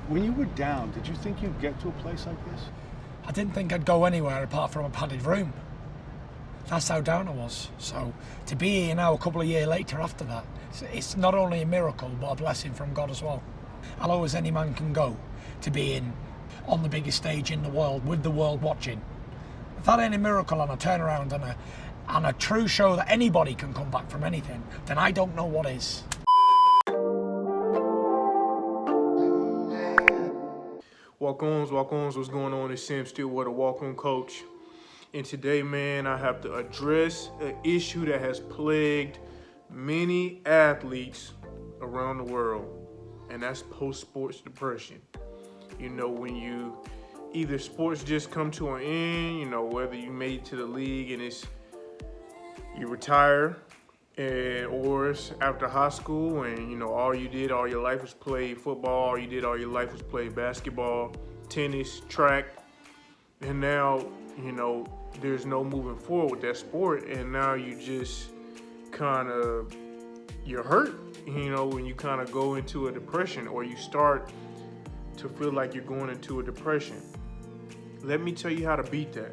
When you were down, did you think you'd get to a place like this? I didn't think I'd go anywhere apart from a padded room. That's how down I was. So to be here now a couple of years later after that, it's not only a miracle, but a blessing from God as well. How low as any man can go to be on the biggest stage in the world with the world watching. If that ain't a miracle and a turnaround and a true show that anybody can come back from anything, then I don't know what is. Walk-ons, what's going on? It's Sam Stillwater, walk-on coach. And today, man, I have to address an issue that has plagued many athletes around the world, and that's post-sports depression. You know, when you either sports just come to an end, you know, whether you made it to the league and you retire, or it's after high school and, you know, all you did all your life was play football, all you did all your life was play basketball, tennis, track, and now, you know, there's no moving forward with that sport, and now you just you're hurt, you know, when you kind of go into a depression or you start to feel like you're going into a depression. Let me tell you how to beat that.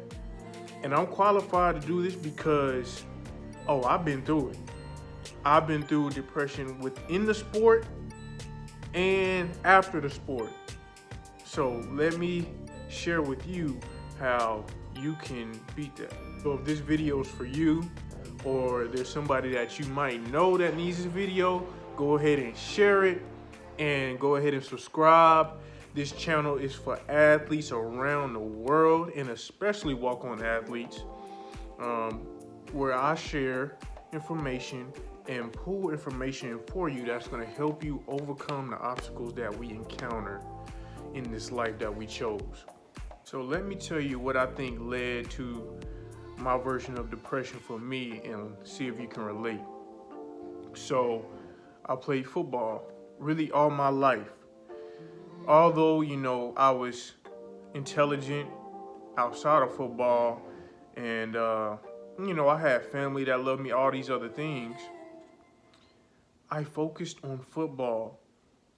And I'm qualified to do this because, I've been through it. I've been through depression within the sport and after the sport. So let me share with you how you can beat that. So if this video is for you, or there's somebody that you might know that needs this video, go ahead and share it and go ahead and subscribe. This channel is for athletes around the world, and especially walk-on athletes, where I share information and pull information for you that's going to help you overcome the obstacles that we encounter in this life that we chose. So let me tell you what I think led to my version of depression for me and see if you can relate. So I played football really all my life. Although, you know, I was intelligent outside of football and, you know, I had family that loved me, all these other things, I focused on football.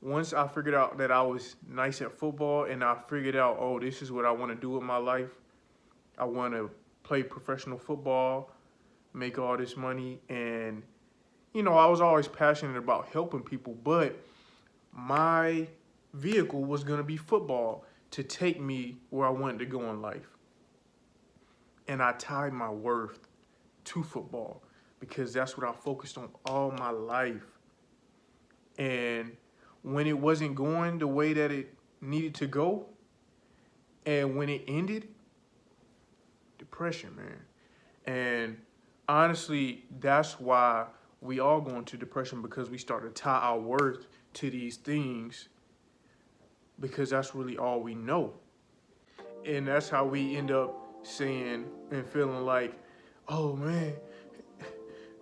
Once I figured out that I was nice at football and I figured out, this is what I want to do with my life. I want to play professional football, make all this money. And, you know, I was always passionate about helping people, but my vehicle was going to be football to take me where I wanted to go in life. And I tied my worth to football because that's what I focused on all my life. And when it wasn't going the way that it needed to go, and when it ended, depression, man. And honestly, that's why we all go into depression, because we start to tie our worth to these things, because that's really all we know. And that's how we end up saying and feeling like, oh man,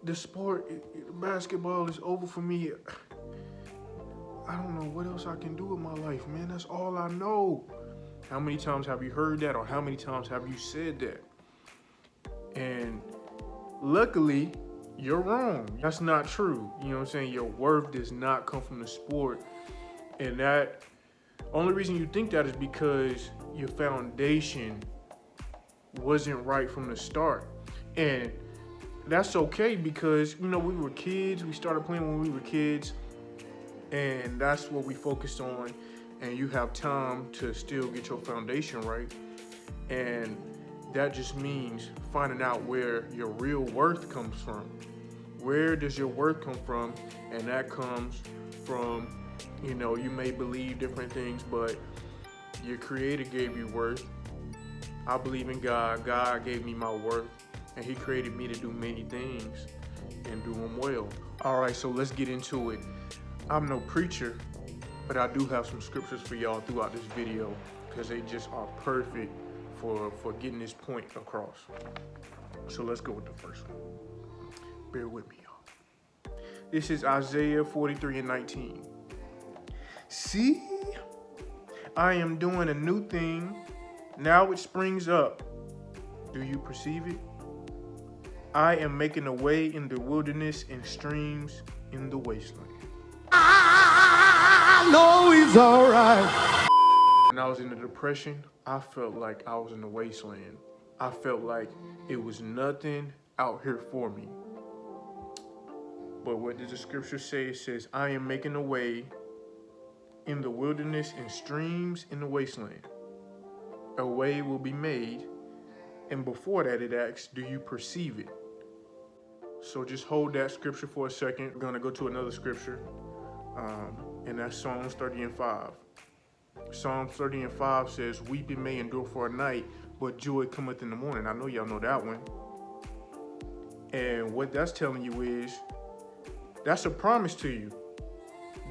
the sport, basketball is over for me. I don't know what else I can do with my life, man. That's all I know. How many times have you heard that, or how many times have you said that? And luckily, you're wrong. That's not true. You know what I'm saying? Your worth does not come from the sport. And that only reason you think that is because your foundation wasn't right from the start. And that's okay, because, you know, we were kids. We started playing when we were kids. And that's what we focused on. And you have time to still get your foundation right. And that just means finding out where your real worth comes from. Where does your worth come from? And that comes from, you know, you may believe different things, but your creator gave you worth. I believe in God. God gave me my worth, and he created me to do many things and do them well. All right, so let's get into it. I'm no preacher, but I do have some scriptures for y'all throughout this video, because they just are perfect for getting this point across. So let's go with the first one. Bear with me, y'all. This is Isaiah 43:19. See, I am doing a new thing. Now it springs up. Do you perceive it? I am making a way in the wilderness and streams in the wasteland. I know he's all right. When I was in the depression, I felt like I was in the wasteland. I felt like it was nothing out here for me. But what does the scripture say? It says, I am making a way in the wilderness and streams in the wasteland. A way will be made. And before that, it asks, do you perceive it? So just hold that scripture for a second. We're going to go to another scripture, and that's Psalms 30:5. Psalms 30:5 says, weeping may endure for a night, but joy cometh in the morning. I know y'all know that one. And what that's telling you is, that's a promise to you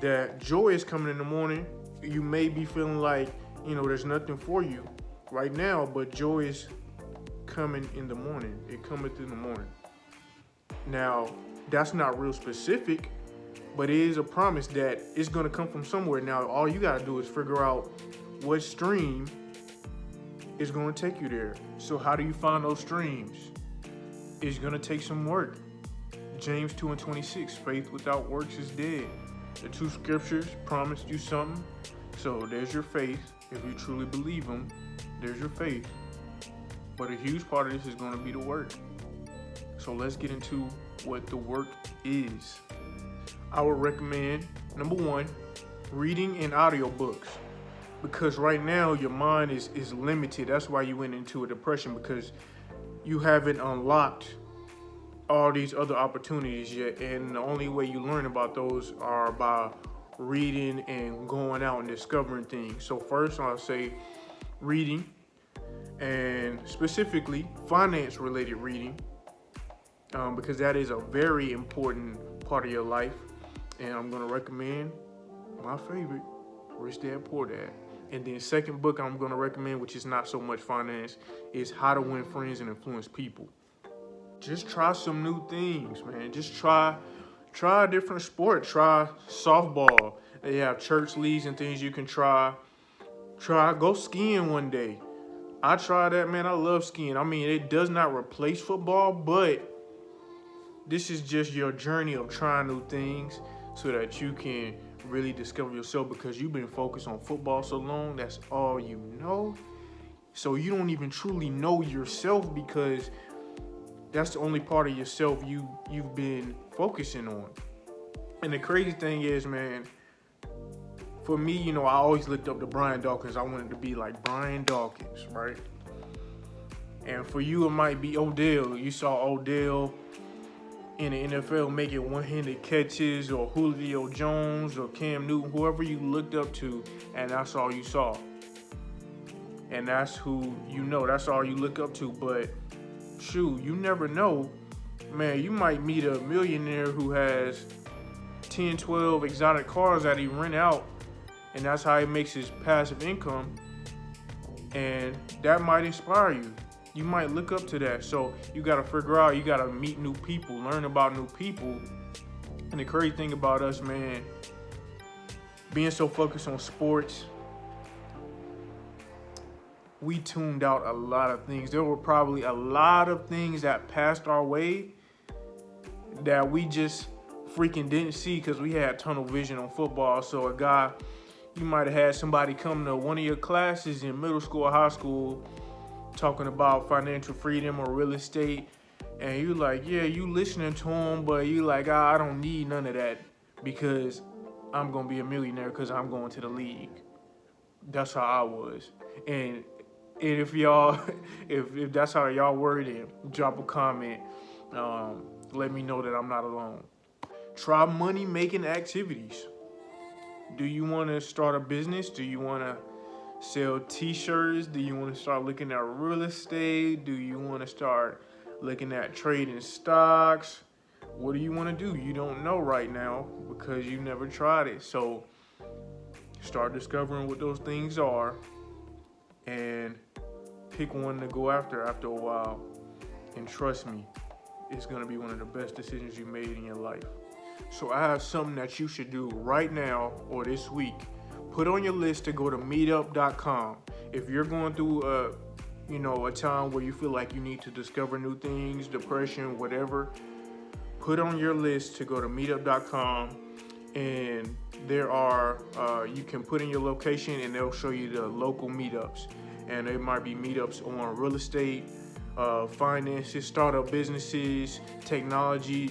that joy is coming in the morning. You may be feeling like, there's nothing for you right now, but joy is coming in the morning. It cometh in the morning. Now, that's not real specific, but it is a promise that it's going to come from somewhere. Now, all you got to do is figure out what stream is going to take you there. So how do you find those streams? It's going to take some work. James 2:26, faith without works is dead. The two scriptures promised you something. So there's your faith. If you truly believe them, there's your faith. But a huge part of this is going to be the work. So let's get into what the work is. I would recommend, number one, reading and audiobooks. Because right now your mind is limited. That's why you went into a depression, because you haven't unlocked all these other opportunities yet. And the only way you learn about those are by reading and going out and discovering things. So first I'll say reading, and specifically finance related reading, because that is a very important part of your life. And I'm going to recommend my favorite, Rich Dad Poor Dad. And then second book I'm going to recommend, which is not so much finance, is How to Win Friends and Influence People. Just try some new things, man. Just try a different sport. Try softball. They have church leagues and things you can try. Go skiing one day. I tried that, man. I love skiing. I mean, it does not replace football, but this is just your journey of trying new things so that you can really discover yourself, because you've been focused on football so long. That's all you know. So you don't even truly know yourself, because that's the only part of yourself you've been focusing on. And the crazy thing is, man, for me, I always looked up to Brian Dawkins. I wanted to be like Brian Dawkins, right? And for you, it might be Odell. You saw Odell in the NFL making one-handed catches, or Julio Jones or Cam Newton, whoever you looked up to, and that's all you saw. And that's who that's all you look up to. But shoot, you never know, man. You might meet a millionaire who has 10, 12 exotic cars that he rent out, and that's how he makes his passive income, and that might inspire you. You might look up to that. So you got to figure out, you got to meet new people, learn about new people. And the crazy thing about us, man, being so focused on sports, we tuned out a lot of things. There were probably a lot of things that passed our way that we just freaking didn't see because we had tunnel vision on football. So you might have had somebody come to one of your classes in middle school or high school talking about financial freedom or real estate, and you like, yeah, you listening to them, but you like, I don't need none of that because I'm gonna be a millionaire because I'm going to the league. That's how I was. And if y'all, if that's how y'all were, then drop a comment. Let me know that I'm not alone. Try money making activities. Do you want to start a business? Do you want to sell t-shirts? Do you want to start looking at real estate? Do you want to start looking at trading stocks? What do you want to do? You don't know right now because you never tried it. So start discovering what those things are and pick one to go after a while. And trust me, it's going to be one of the best decisions you made in your life. So I have something that you should do right now or this week. Put on your list to go to meetup.com. If you're going through a time where you feel like you need to discover new things, depression, whatever, put on your list to go to meetup.com and there are you can put in your location and they'll show you the local meetups, and there might be meetups on real estate, finances, startup businesses, technology,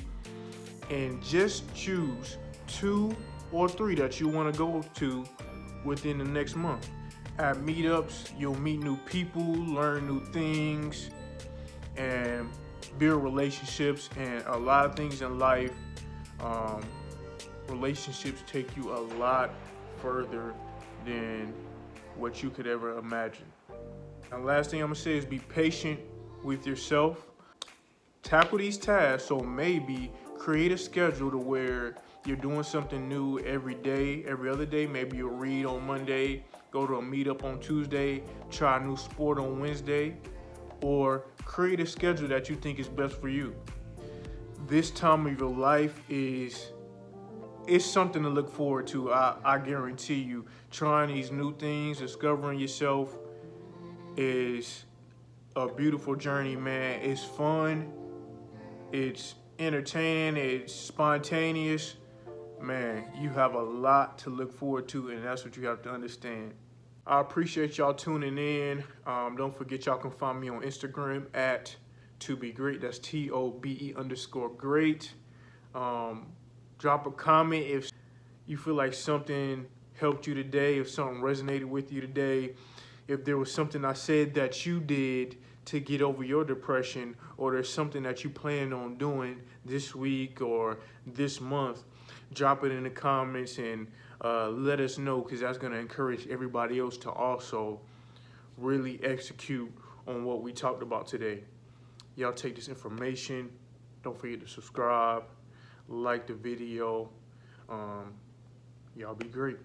and just choose 2 or 3 that you want to go to within the next month. At meetups, you'll meet new people, learn new things, and build relationships. And a lot of things in life, relationships take you a lot further than what you could ever imagine. And last thing I'm gonna say is be patient with yourself. Tackle these tasks, so maybe create a schedule to where you're doing something new every day, every other day. Maybe you'll read on Monday, go to a meetup on Tuesday, try a new sport on Wednesday, or create a schedule that you think is best for you. This time of your life it's something to look forward to. I guarantee you, trying these new things, discovering yourself is a beautiful journey, man. It's fun, it's entertaining, it's spontaneous. Man, you have a lot to look forward to, and that's what you have to understand. I appreciate y'all tuning in. Don't forget, y'all can find me on Instagram at @tobegreat. That's TOBE_great. Drop a comment if you feel like something helped you today, if something resonated with you today, if there was something I said that you did to get over your depression, or there's something that you plan on doing this week or this month. Drop it in the comments and let us know, because that's going to encourage everybody else to also really execute on what we talked about today. Y'all take this information. Don't forget to subscribe, like the video. Y'all be great.